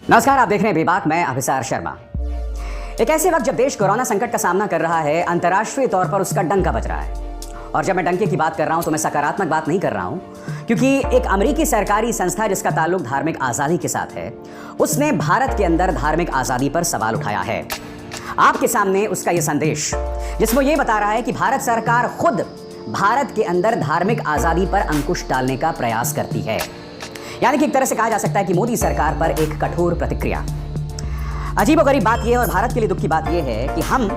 नमस्कार, आप देख रहे हैं बेबाक। मैं अभिसार शर्मा। एक ऐसे वक्त जब देश कोरोना संकट का सामना कर रहा है, अंतर्राष्ट्रीय तौर पर उसका डंका बज रहा है। और जब मैं डंके की बात कर रहा हूं तो मैं सकारात्मक बात नहीं कर रहा हूं, क्योंकि एक अमेरिकी सरकारी संस्था जिसका ताल्लुक धार्मिक आजादी के साथ है, उसने भारत के अंदर धार्मिक आजादी पर सवाल उठाया है। आपके सामने उसका यह संदेश, जिसमें यह बता रहा है कि भारत सरकार खुद भारत के अंदर धार्मिक आजादी पर अंकुश डालने का प्रयास करती है। यानी कि एक तरह से कहा जा सकता है कि मोदी सरकार पर एक कठोर प्रतिक्रिया। अजीबोगरीब बात यह है और भारत के लिए दुख की बात यह है कि हम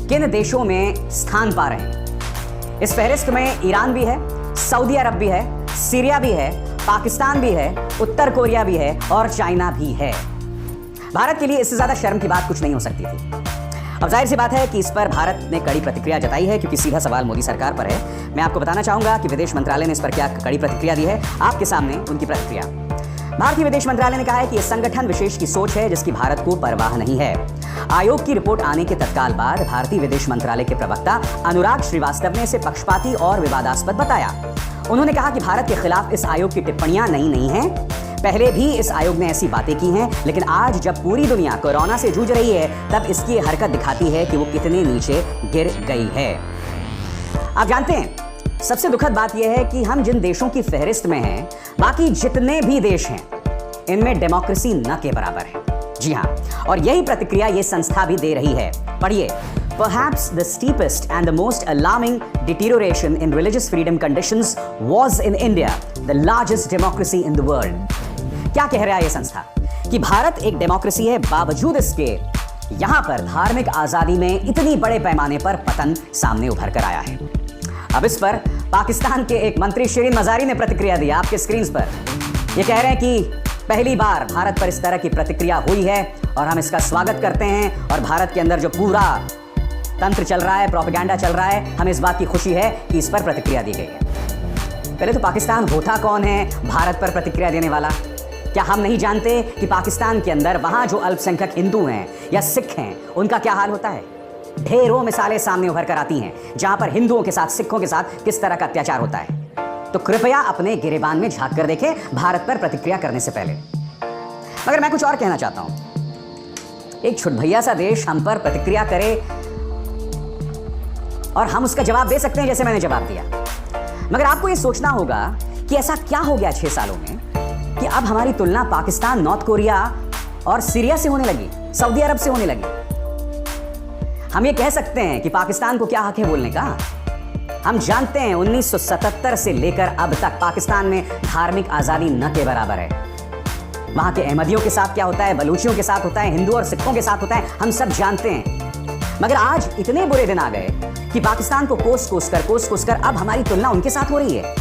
किन देशों में स्थान पा रहे हैं। इस फहरिस्त में ईरान भी है, सऊदी अरब भी है, सीरिया भी है, पाकिस्तान भी है, उत्तर कोरिया भी है और चाइना भी है। भारत के लिए इससे ज्यादा शर्म की बात कुछ नहीं हो सकती थी। अब जाहिर सी बात है कि इस पर भारत ने कड़ी प्रतिक्रिया जताई है, क्योंकि सीधा सवाल मोदी सरकार पर है। मैं आपको बताना चाहूंगा कि विदेश मंत्रालय ने इस पर क्या कड़ी प्रतिक्रिया दी है। आपके सामने उनकी प्रतिक्रिया। भारतीय विदेश मंत्रालय ने कहा है कि यह संगठन विशेष की सोच है जिसकी भारत को परवाह नहीं है। आयोग की रिपोर्ट आने के तत्काल बाद भारतीय विदेश मंत्रालय के प्रवक्ता अनुराग श्रीवास्तव ने इसे पक्षपाती और विवादास्पद बताया। उन्होंने कहा कि भारत के खिलाफ इस आयोग की टिप्पणियां नई नहीं हैं। पहले भी इस आयोग ने ऐसी बातें की हैं, लेकिन आज जब पूरी दुनिया कोरोना से जूझ रही है, तब इसकी हरकत दिखाती है कि वो कितने नीचे गिर गई है। आप जानते हैं, सबसे दुखद बात यह है कि हम जिन देशों की फहरिस्त में हैं, बाकी जितने भी देश हैं, इनमें डेमोक्रेसी न के बराबर है। जी हां, और यही प्रतिक्रिया ये संस्था भी दे रही है। पढ़िए। Perhaps the steepest and the most alarming deterioration in religious freedom conditions was in India, the largest democracy in the world. क्या कह रहा है ये संस्था? कि भारत एक डेमोक्रेसी है, बावजूद इसके यहां पर धार्मिक आजादी में इतनी बड़े पैमाने पर पतन सामने उभर कर आया है। अब इस पर पाकिस्तान के एक मंत्री शिरीन मजारी ने प्रतिक्रिया दी आपके स्क्रीन पर। ये कह रहे हैं कि पहली बार भारत पर इस तरह की प्रतिक्रिया हुई है और हम इसका स्वागत करते हैं। और भारत के अंदर जो पूरा तंत्र चल रहा है, प्रोपेगेंडा चल रहा है, हमें इस बात की खुशी है कि इस पर प्रतिक्रिया दी गई है। पहले तो पाकिस्तान होता कौन है भारत पर प्रतिक्रिया देने वाला? क्या हम नहीं जानते कि पाकिस्तान के अंदर वहां जो अल्पसंख्यक हिंदू हैं या सिख हैं, उनका क्या हाल होता है? ढेरों मिसालें सामने उभर कर आती हैं जहां पर हिंदुओं के साथ, सिखों के साथ किस तरह का अत्याचार होता है। तो कृपया अपने गिरेबान में झांक कर देखें भारत पर प्रतिक्रिया करने से पहले। मगर मैं कुछ और कहना चाहता हूं। एक छुटभैया सा देश हम पर प्रतिक्रिया करे और हम उसका जवाब दे सकते हैं, जैसे मैंने जवाब दिया। मगर आपको यह सोचना होगा कि ऐसा क्या हो गया 6 सालों में कि अब हमारी तुलना पाकिस्तान, नॉर्थ कोरिया और सीरिया से होने लगी, सऊदी अरब से होने लगी। हम ये कह सकते हैं कि पाकिस्तान को क्या हक है बोलने का? हम जानते हैं 1977 से लेकर अब तक पाकिस्तान में धार्मिक आजादी न के बराबर है। वहां के अहमदियों के साथ क्या होता है, बलूचियों के साथ होता है, हिंदू और सिखों के साथ होता है, हम सब जानते हैं। मगर आज इतने बुरे दिन आ गए कि पाकिस्तान को कोस कोस कर अब हमारी तुलना उनके साथ हो रही है।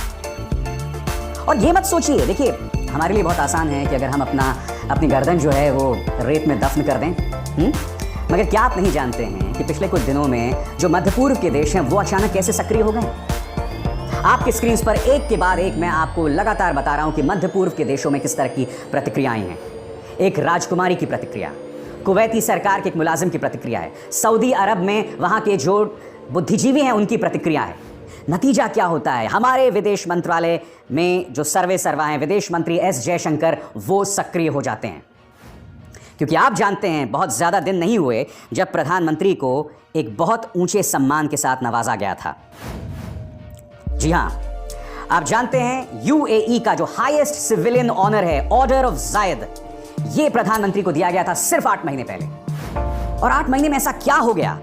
और ये मत सोचिए, देखिए हमारे लिए बहुत आसान है कि अगर हम अपनी गर्दन जो है वो रेत में दफन कर दें। मगर क्या आप नहीं जानते हैं कि पिछले कुछ दिनों में जो मध्य पूर्व के देश हैं वो अचानक कैसे सक्रिय हो गए? आपके स्क्रीन पर एक के बाद एक मैं आपको लगातार बता रहा हूं कि मध्य पूर्व के देशों में किस तरह की प्रतिक्रियाएं हैं। एक राजकुमारी की प्रतिक्रिया, कुवैती सरकार के एक मुलाजिम की प्रतिक्रिया है, सऊदी अरब में वहां के जो बुद्धिजीवी हैं उनकी प्रतिक्रिया है। नतीजा क्या होता है? हमारे विदेश मंत्रालय में जो सर्वा हैं, विदेश मंत्री एस जयशंकर, वो सक्रिय हो जाते हैं। क्योंकि आप जानते हैं बहुत ज्यादा दिन नहीं हुए जब प्रधानमंत्री को एक बहुत ऊंचे सम्मान के साथ नवाजा गया था। जी हां, आप जानते हैं यूएई का जो हाईएस्ट सिविलियन ऑनर है, ऑर्डर ऑफ जायद, ये प्रधानमंत्री को दिया गया था सिर्फ 8 महीने पहले। और 8 महीने में ऐसा क्या हो गया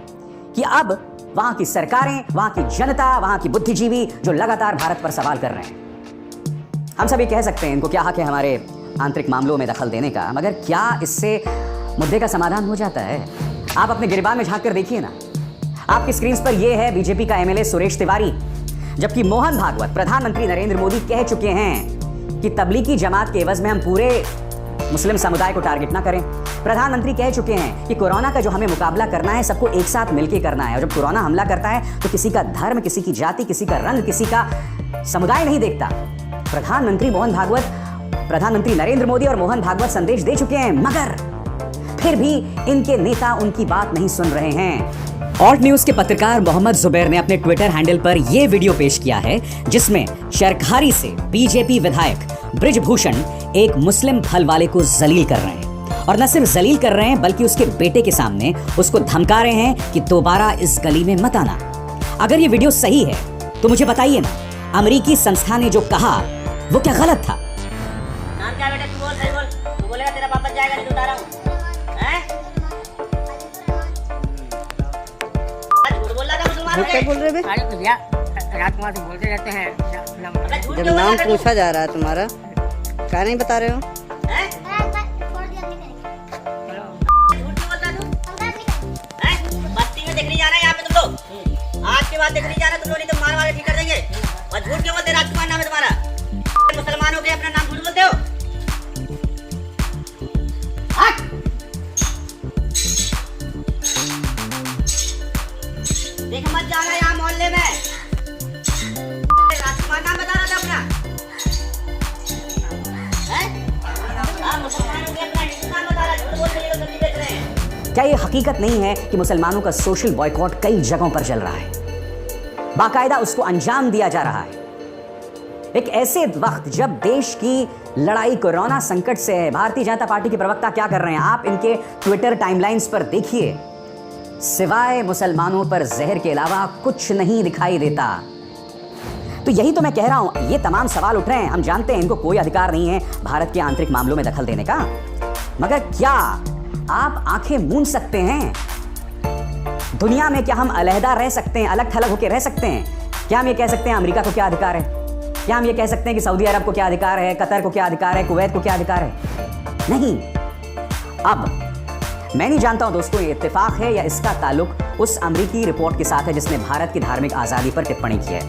कि अब वहां की सरकारें, वहां की जनता, वहां की बुद्धिजीवी जो लगातार भारत पर सवाल कर रहे हैं। हम सभी कह सकते हैं इनको क्या हक है हमारे आंतरिक मामलों में दखल देने का, मगर क्या इससे मुद्दे का समाधान हो जाता है? आप अपने गिरबान में झांक कर देखिए ना। आपकी स्क्रीन पर यह है बीजेपी का एमएलए सुरेश तिवारी, जबकि मोहन भागवत, प्रधानमंत्री नरेंद्र मोदी कह चुके हैं कि तबलीगी जमात के एवज में हम पूरे मुस्लिम समुदाय को टारगेट ना करें। प्रधानमंत्री कह चुके हैं कि कोरोना का जो हमें मुकाबला करना है, सबको एक साथ मिलकर करना है। और जब कोरोना हमला करता है तो किसी का धर्म, किसी की जाति, किसी का रंग, किसी का समुदाय नहीं देखता। प्रधानमंत्री नरेंद्र मोदी और मोहन भागवत संदेश दे चुके हैं, मगर फिर भी इनके नेता उनकी बात नहीं सुन रहे हैं। ऑल्ट न्यूज के पत्रकार मोहम्मद जुबैर ने अपने ट्विटर हैंडल पर यह वीडियो पेश किया है, जिसमें शरखारी से बीजेपी विधायक ब्रिजभूषण एक मुस्लिम फल वाले को जलील कर रहे हैं और न सिर्फ जलील कर रहे हैं बल्कि उसके बेटे के सामने उसको धमका रहे हैं कि दोबारा इस गली में मत आना। अगर ये वीडियो सही है तो मुझे बताइए ना, अमेरिकी संस्था ने जो कहा वो क्या गलत था? नाम क्या बेटा? तू बोल, सही बोल। तू बोलेगा तेरा वापस जाएगा, नहीं तो उतारा हूं। हैं? झूठ बोल रहा था मुसलमानों क्या के। बोल रहे बे? अरे तो भैया, राजकुमार से बोलते रहते हैं। अबे झूठ जब क्यों बोल नाम रहा था पूछा जा रहा है तुम्हारा, क्या नहीं बता रहे हो? तू? हैं? झूठ क्यों बोलता तू? हैं? बस्ती में देखने जाना है यहाँ पे तुम लोग। आज के बाद देखने जाना तुम लोग, नहीं तो मार वाले ठीक कर देंगे। और झूठ क्यों बोलते? राजकुमार नाम है तुम्हारा। मुसलमानों के अपना नाम झूठ बोलते हो? हट! देख मत जाना यहाँ मोहल्ले में। राजकुमार नाम बता रहा था अपना। हैं? हाँ, मुसलमानों के अपना हिंदू नाम बता रहा है। झूठ बोल रहे हो, सब्जी बेच रहे हैं। क्या ये हकीकत नहीं है कि मुसलमानों का सोशल बॉयकॉट कई जगहों पर चल रहा है, बाकायदा उसको अंजाम दिया जा रहा है? एक ऐसे वक्त जब देश की लड़ाई कोरोना संकट से है, भारतीय जनता पार्टी के प्रवक्ता क्या कर रहे हैं आप इनके ट्विटर टाइमलाइंस पर देखिए, सिवाय मुसलमानों पर जहर के अलावा कुछ नहीं दिखाई देता। तो यही तो मैं कह रहा हूं, ये तमाम सवाल उठ रहे हैं। हम जानते हैं इनको कोई अधिकार नहीं है भारत के आंतरिक मामलों में दखल देने का, मगर क्या आप आंखें मूंद सकते हैं? दुनिया में क्या हम अलहदा रह सकते हैं, अलग थलग होकर रह सकते हैं? क्या हम ये कह सकते हैं अमेरिका को क्या अधिकार है? क्या हम ये कह सकते हैं कि सऊदी अरब को क्या अधिकार है, कतर को क्या अधिकार है, कुवैत को क्या अधिकार है? नहीं। अब मैं नहीं जानता हूं दोस्तों ये इत्तेफाक है या इसका ताल्लुक उस अमेरिकी रिपोर्ट के साथ है जिसने भारत की धार्मिक आज़ादी पर टिप्पणी की है।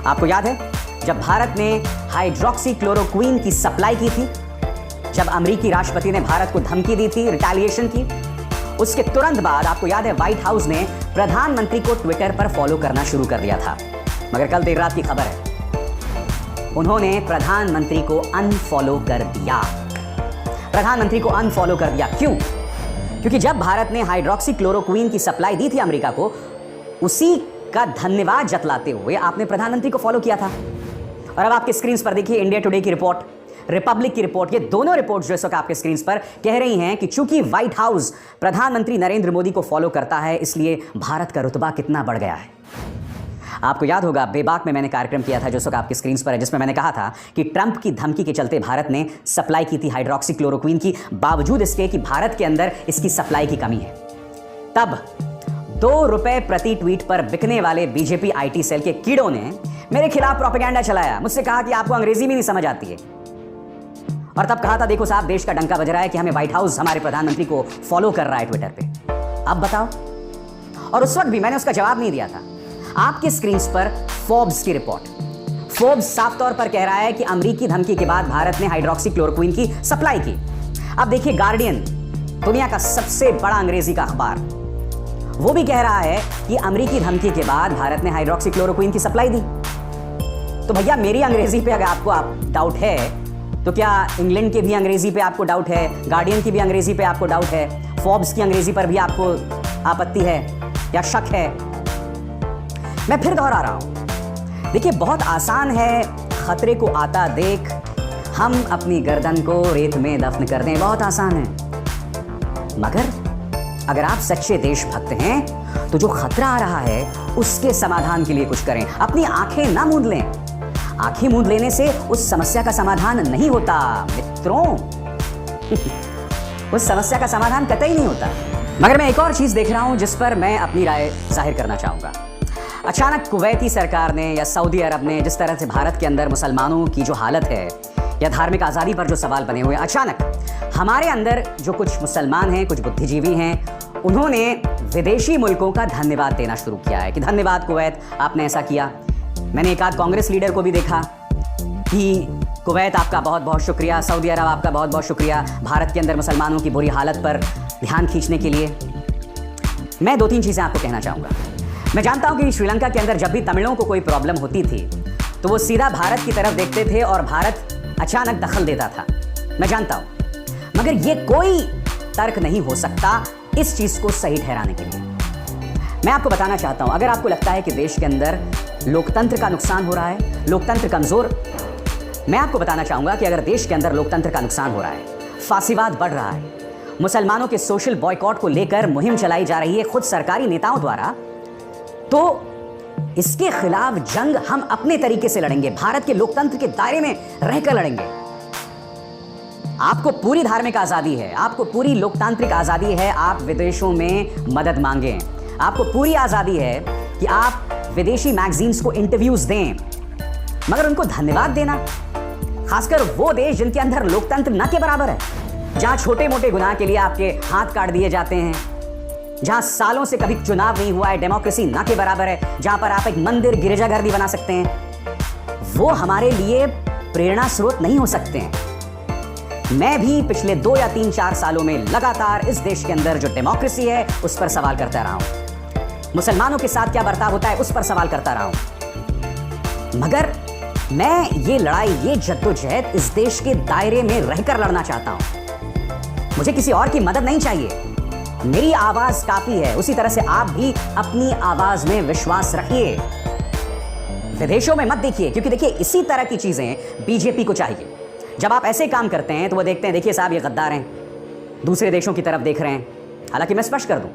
आपको याद है जब भारत ने हाइड्रोक्सीक्लोरोक्वीन की सप्लाई की थी, जब अमेरिकी राष्ट्रपति ने भारत को धमकी दी थी रिटेलिएशन की, उसके तुरंत बाद आपको याद है व्हाइट हाउस ने प्रधानमंत्री को ट्विटर पर फॉलो करना शुरू कर दिया था। मगर कल देर रात की खबर है, उन्होंने प्रधानमंत्री को अनफॉलो कर दिया। प्रधानमंत्री को अनफॉलो कर दिया क्यों? क्योंकि जब भारत ने हाइड्रोक्सीक्लोरोक्वीन की सप्लाई दी थी अमेरिका को, उसी का धन्यवाद जतलाते हुए आपने प्रधानमंत्री को फॉलो किया था। और अब आपके स्क्रीन पर देखिए इंडिया टुडे की रिपोर्ट, रिपब्लिक की रिपोर्ट, ये दोनों रिपोर्ट जो इस वक्त आपके स्क्रीन पर कह रही हैं कि चूंकि व्हाइट हाउस प्रधानमंत्री नरेंद्र मोदी को फॉलो करता है, इसलिए भारत का रुतबा कितना बढ़ गया है। आपको याद होगा बेबाक में मैंने कार्यक्रम किया था जो इस वक्त आपके स्क्रीन पर है, जिसमें मैंने कहा था कि ट्रंप की धमकी के चलते भारत ने सप्लाई की थी हाइड्रोक्सीक्लोरोक्वीन की, बावजूद इसके कि भारत के अंदर इसकी सप्लाई की कमी है। तब ₹2 प्रति ट्वीट पर बिकने वाले बीजेपी आईटी सेल के कीड़ों ने मेरे खिलाफ प्रोपेगेंडा चलाया, मुझसे कहा कि आपको अंग्रेजी भी नहीं समझ आती है। और तब कहा था देखो साहब देश का डंका बज रहा है कि हमें व्हाइट हाउस हमारे प्रधानमंत्री को फॉलो कर रहा है ट्विटर पे। अब बताओ। और उस वक्त भी मैंने उसका जवाब नहीं दिया था। आपके स्क्रीन पर फोर्ब्स की रिपोर्ट, फोर्ब्स साफ तौर पर कह रहा है कि अमेरिकी धमकी के बाद भारत ने हाइड्रोक्सीक्लोरोक्वीन की सप्लाई की। अब देखिए गार्डियन, दुनिया का सबसे बड़ा अंग्रेजी का अखबार, वो भी कह रहा है कि अमेरिकी धमकी के बाद भारत ने हाइड्रोक्सीक्लोरोक्वीन की सप्लाई दी। तो भैया मेरी अंग्रेजी पे अगर आपको डाउट है तो क्या इंग्लैंड के भी अंग्रेजी पे आपको डाउट है, गार्डियन की भी अंग्रेजी पे आपको डाउट है, फोर्ब्स की अंग्रेजी पर भी आपको आपत्ति है या शक है? मैं फिर दोहरा रहा हूं, देखिए बहुत आसान है खतरे को आता देख हम अपनी गर्दन को रेत में दफन कर दें, बहुत आसान है। मगर अगर आप सच्चे देशभक्त हैं तो जो खतरा आ रहा है उसके समाधान के लिए कुछ करें। अपनी आंखें ना मूंद लें, आंखें मूंद लेने से उस समस्या का समाधान नहीं होता मित्रों। उस समस्या का समाधान कतई नहीं होता। मगर मैं एक और चीज देख रहा हूं जिस पर मैं अपनी राय जाहिर करना चाहूंगा। अचानक कुवैती सरकार ने या सऊदी अरब ने जिस तरह से भारत के अंदर मुसलमानों की जो हालत है या धार्मिक आज़ादी पर जो सवाल बने हुए, अचानक हमारे अंदर जो कुछ मुसलमान हैं, कुछ बुद्धिजीवी हैं, उन्होंने विदेशी मुल्कों का धन्यवाद देना शुरू किया है कि धन्यवाद कुवैत, आपने ऐसा किया। मैंने एक आध कांग्रेस लीडर को भी देखा कि कुवैत आपका बहुत बहुत शुक्रिया, सऊदी अरब आपका बहुत बहुत शुक्रिया भारत के अंदर मुसलमानों की बुरी हालत पर ध्यान खींचने के लिए। मैं 2-3 चीज़ें आपको कहना चाहूँगा। मैं जानता हूँ कि श्रीलंका के अंदर जब भी तमिलों को कोई प्रॉब्लम होती थी तो वो सीधा भारत की तरफ देखते थे और भारत अचानक दखल देता था, मैं जानता हूँ। मगर ये कोई तर्क नहीं हो सकता इस चीज़ को सही ठहराने के लिए। मैं आपको बताना चाहता हूँ, अगर आपको लगता है कि देश के अंदर लोकतंत्र का नुकसान हो रहा है, लोकतंत्र कमज़ोर, मैं आपको बताना चाहूँगा कि अगर देश के अंदर लोकतंत्र का नुकसान हो रहा है, फासीवाद बढ़ रहा है, मुसलमानों के सोशल बॉयकॉट को लेकर मुहिम चलाई जा रही है खुद सरकारी नेताओं द्वारा, तो इसके खिलाफ जंग हम अपने तरीके से लड़ेंगे, भारत के लोकतंत्र के दायरे में रहकर लड़ेंगे। आपको पूरी धार्मिक आजादी है, आपको पूरी लोकतांत्रिक आजादी है, आप विदेशों में मदद मांगें, आपको पूरी आजादी है कि आप विदेशी मैगजीन्स को इंटरव्यूज दें, मगर उनको धन्यवाद देना, खासकर वो देश जिनके अंदर लोकतंत्र न के बराबर है, जहां छोटे मोटे गुनाह के लिए आपके हाथ काट दिए जाते हैं, जहां सालों से कभी चुनाव नहीं हुआ है, डेमोक्रेसी ना के बराबर है, जहां पर आप एक मंदिर गिरजाघर भी बना सकते हैं, वो हमारे लिए प्रेरणा स्रोत नहीं हो सकते हैं। मैं भी पिछले 2 या 3-4 सालों में लगातार इस देश के अंदर जो डेमोक्रेसी है उस पर सवाल करता रहा हूं, मुसलमानों के साथ क्या बर्ताव होता है उस पर सवाल करता रहा हूं, मगर मैं ये लड़ाई, ये जद्दोजहद इस देश के दायरे में रहकर लड़ना चाहता हूं। मुझे किसी और की मदद नहीं चाहिए, मेरी आवाज काफी है। उसी तरह से आप भी अपनी आवाज में विश्वास रखिए, विदेशों में मत देखिए, क्योंकि देखिए इसी तरह की चीजें बीजेपी को चाहिए। जब आप ऐसे काम करते हैं तो वो देखते हैं, देखिए साहब ये गद्दार हैं, दूसरे देशों की तरफ देख रहे हैं। हालांकि मैं स्पष्ट कर दूं,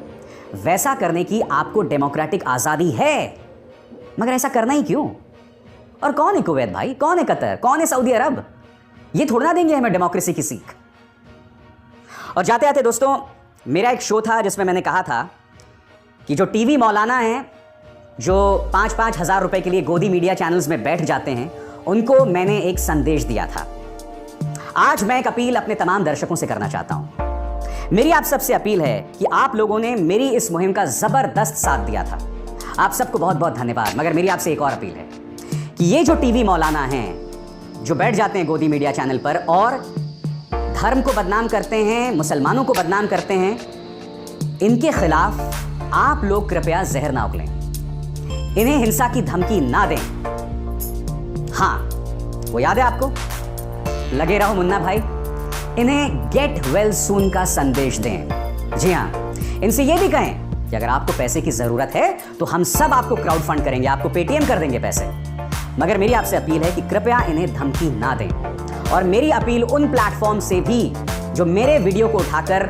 वैसा करने की आपको डेमोक्रेटिक आजादी है, मगर ऐसा करना ही क्यों? और कौन है कुवैत भाई, कौन है कतर, कौन है सऊदी अरब? ये थोड़ा ना देंगे हमें डेमोक्रेसी की सीख। और जाते आते दोस्तों, मेरा एक शो था जिसमें मैंने कहा था कि जो टीवी मौलाना हैं, जो 5-5 हज़ार रुपए के लिए गोदी मीडिया चैनल्स में बैठ जाते हैं, उनको मैंने एक संदेश दिया था। आज मैं एक अपील अपने तमाम दर्शकों से करना चाहता हूं। मेरी आप सबसे अपील है कि आप लोगों ने मेरी इस मुहिम का जबरदस्त साथ दिया था, आप सबको बहुत बहुत धन्यवाद। मगर मेरी आपसे एक और अपील है कि ये जो टीवी मौलाना हैं, जो बैठ जाते हैं गोदी मीडिया चैनल पर और धर्म को बदनाम करते हैं, मुसलमानों को बदनाम करते हैं, इनके खिलाफ आप लोग कृपया जहर ना उगलें, इन्हें हिंसा की धमकी ना दें। हां, वो याद है आपको, लगे रहो मुन्ना भाई, इन्हें गेट वेल सून का संदेश दें। जी हां, इनसे ये भी कहें कि अगर आपको पैसे की जरूरत है तो हम सब आपको क्राउड फंड करेंगे, आपको पेटीएम कर देंगे पैसे। मगर मेरी आपसे अपील है कि कृपया इन्हें धमकी ना दें। और मेरी अपील उन प्लेटफॉर्म से भी जो मेरे वीडियो को उठाकर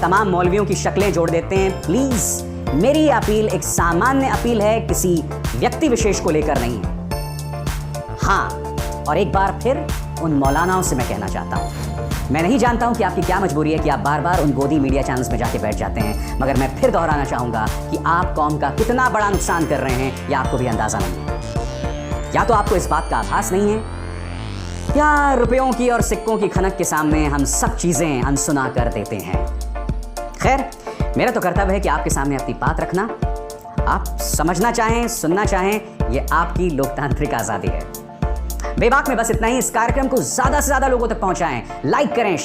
तमाम मौलवियों की शक्लें जोड़ देते हैं, प्लीज मेरी अपील एक सामान्य अपील है, किसी व्यक्ति विशेष को लेकर नहीं है। हां, और एक बार फिर उन मौलानाओं से मैं कहना चाहता हूं, मैं नहीं जानता हूं कि आपकी क्या मजबूरी है कि आप बार बार उन गोदी मीडिया चैनल्स में जाके बैठ जाते हैं, मगर मैं फिर दोहराना चाहूंगा कि आप कौम का कितना बड़ा नुकसान कर रहे हैं यह आपको भी अंदाजा नहीं है। या तो आपको इस बात का आभास नहीं है, या रुपयों की और सिक्कों की खनक के सामने हम सब चीजें अनसुना कर देते हैं। खैर, मेरा तो कर्तव्य है कि आपके सामने अपनी बात रखना, आप समझना चाहें, सुनना चाहें, ये आपकी लोकतांत्रिक आजादी है। बेबाक में बस इतना ही। इस कार्यक्रम को ज्यादा से ज्यादा लोगों तक पहुंचाएं, लाइक करें,